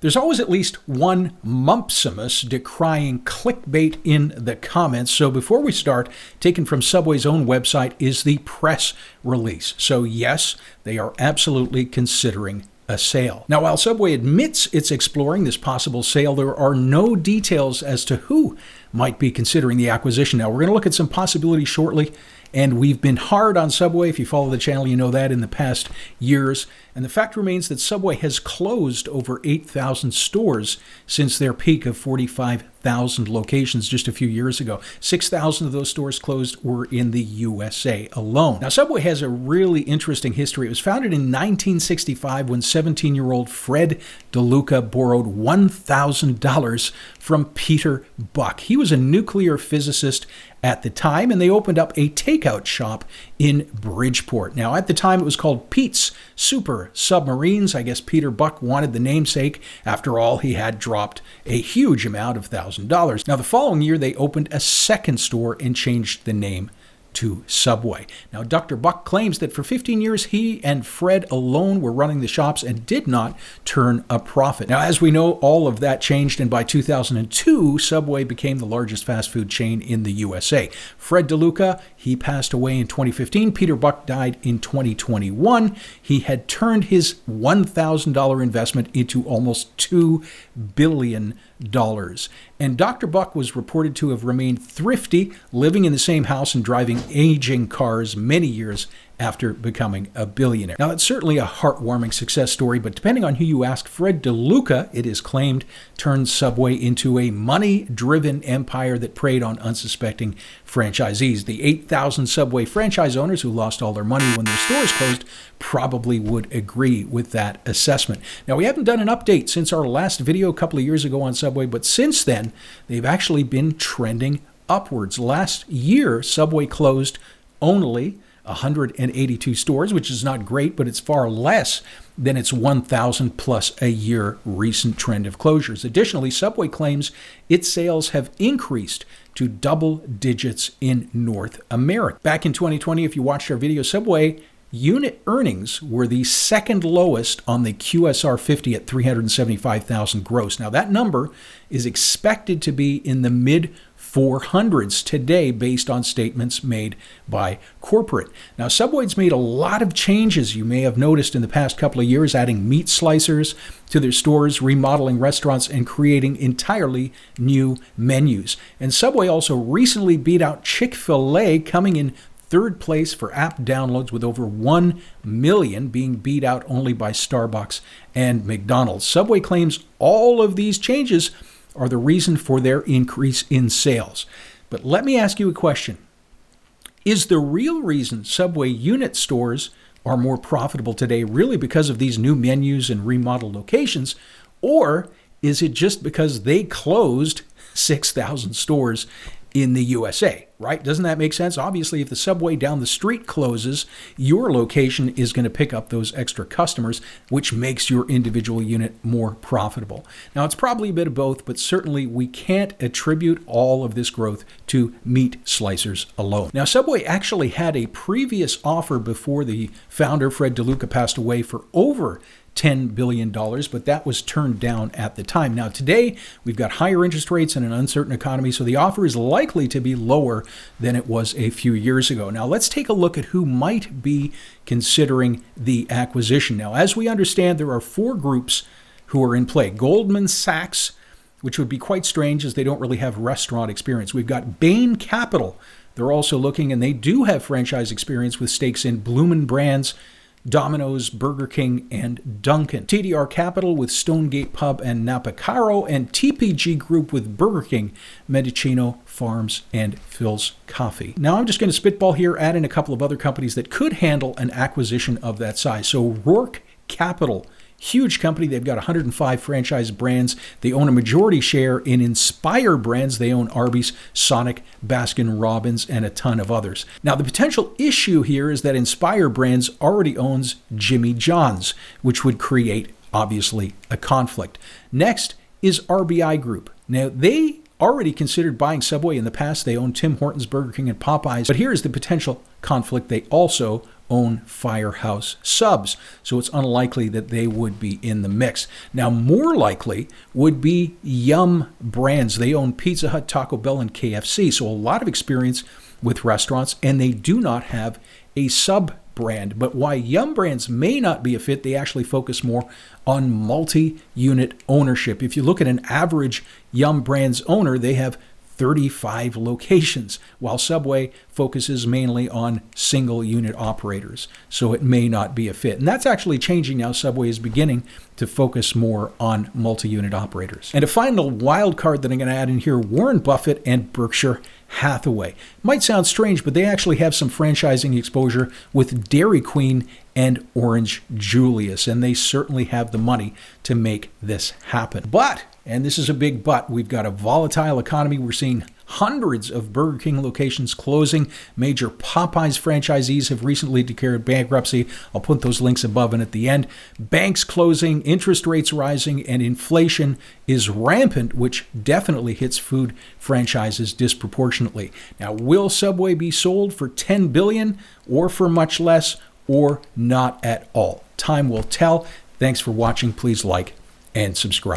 There's always at least one mumpsimus decrying clickbait in the comments. So before we start, taken from Subway's own website is the press release. So yes, they are absolutely considering a sale. Now, while Subway admits it's exploring this possible sale, there are no details as to who might be considering the acquisition. Now, we're going to look at some possibilities shortly. And we've been hard on Subway. If you follow the channel, you know that in the past years. And the fact remains that Subway has closed over 8,000 stores since their peak of 45,000 locations just a few years ago. 6,000 of those stores closed were in the USA alone. Now, Subway has a really interesting history. It was founded in 1965 when 17-year-old Fred Deluca borrowed $1,000 from Peter Buck. He was a nuclear physicist at the time, and they opened up a takeout shop in Bridgeport. Now, at the time, it was called Pete's Super Submarines. I guess Peter Buck wanted the namesake. After all, he had dropped a huge amount of $1,000. Now, the following year, they opened a second store and changed the name to Subway. Now, Dr. Buck claims that for 15 years, he and Fred alone were running the shops and did not turn a profit. Now, as we know, all of that changed, and by 2002, Subway became the largest fast food chain in the USA. Fred Deluca, he passed away in 2015. Peter Buck died in 2021. He had turned his $1,000 investment into almost $2 billion. And Dr. Buck was reported to have remained thrifty, living in the same house and driving aging cars many years after becoming a billionaire. Now, it's certainly a heartwarming success story, but depending on who you ask, Fred Deluca, it is claimed, turned Subway into a money-driven empire that preyed on unsuspecting franchisees. The 8,000 Subway franchise owners who lost all their money when their stores closed probably would agree with that assessment. Now, we haven't done an update since our last video a couple of years ago on Subway, but since then, they've actually been trending upwards. Last year, Subway closed only 182 stores, which is not great, but it's far less than its 1,000 plus a year recent trend of closures. Additionally, Subway claims its sales have increased to double digits in North America. Back in 2020, if you watched our video, Subway unit earnings were the second lowest on the QSR 50 at $375,000 gross. Now, that number is expected to be in the mid 400s today based on statements made by corporate. Now, Subway's made a lot of changes you may have noticed in the past couple of years, adding meat slicers to their stores, remodeling restaurants, and creating entirely new menus. And Subway also recently beat out Chick-fil-A, coming in third place for app downloads with over 1 million, being beat out only by Starbucks and McDonald's. Subway claims all of these changes are the reason for their increase in sales. But let me ask you a question. Is the real reason Subway unit stores are more profitable today really because of these new menus and remodeled locations, or is it just because they closed 6,000 stores in the USA, right? Doesn't that make sense? Obviously, if the Subway down the street closes, your location is going to pick up those extra customers, which makes your individual unit more profitable. Now, it's probably a bit of both, but certainly we can't attribute all of this growth to meat slicers alone. Now, Subway actually had a previous offer before the founder, Fred Deluca, passed away for over $10 billion, but that was turned down at the time. Now, today, we've got higher interest rates and an uncertain economy, so the offer is likely to be lower than it was a few years ago. Now, let's take a look at who might be considering the acquisition. Now, as we understand, there are four groups who are in play. Goldman Sachs, which would be quite strange as they don't really have restaurant experience. We've got Bain Capital. They're also looking, and they do have franchise experience with stakes in Bloomin' Brands, Domino's, Burger King, and Dunkin'. TDR Capital with Stonegate Pub and Napacaro, and TPG Group with Burger King, Mendocino Farms, and Phil's Coffee. Now, I'm just going to spitball here, add in a couple of other companies that could handle an acquisition of that size. So Roark Capital, huge company. They've got 105 franchise brands. They own a majority share in Inspire Brands. They own Arby's, Sonic, Baskin Robbins, and a ton of others. Now, the potential issue here is that Inspire Brands already owns Jimmy John's, which would create, obviously, a conflict. Next is RBI Group. Now, they already considered buying Subway in the past. They own Tim Hortons, Burger King, and Popeyes. But here's the potential conflict. They also own Firehouse Subs. So it's unlikely that they would be in the mix. Now, more likely would be Yum Brands. They own Pizza Hut, Taco Bell, and KFC. So a lot of experience with restaurants, and they do not have a sub brand. But why Yum Brands may not be a fit, they actually focus more on multi-unit ownership. If you look at an average Yum Brands owner, they have 35 locations, while Subway focuses mainly on single unit operators. So it may not be a fit. And that's actually changing now. Subway is beginning to focus more on multi-unit operators. And a final wild card that I'm going to add in here, Warren Buffett and Berkshire Hathaway. Might sound strange, but they actually have some franchising exposure with Dairy Queen and Orange Julius, and they certainly have the money to make this happen. But, and this is a big but, we've got a volatile economy. We're seeing hundreds of Burger King locations closing. Major Popeyes franchisees have recently declared bankruptcy. I'll put those links above and at the end. Banks closing, interest rates rising, and inflation is rampant, which definitely hits food franchises disproportionately. Now, will Subway be sold for $10 billion or for much less or not at all? Time will tell. Thanks for watching. Please like and subscribe.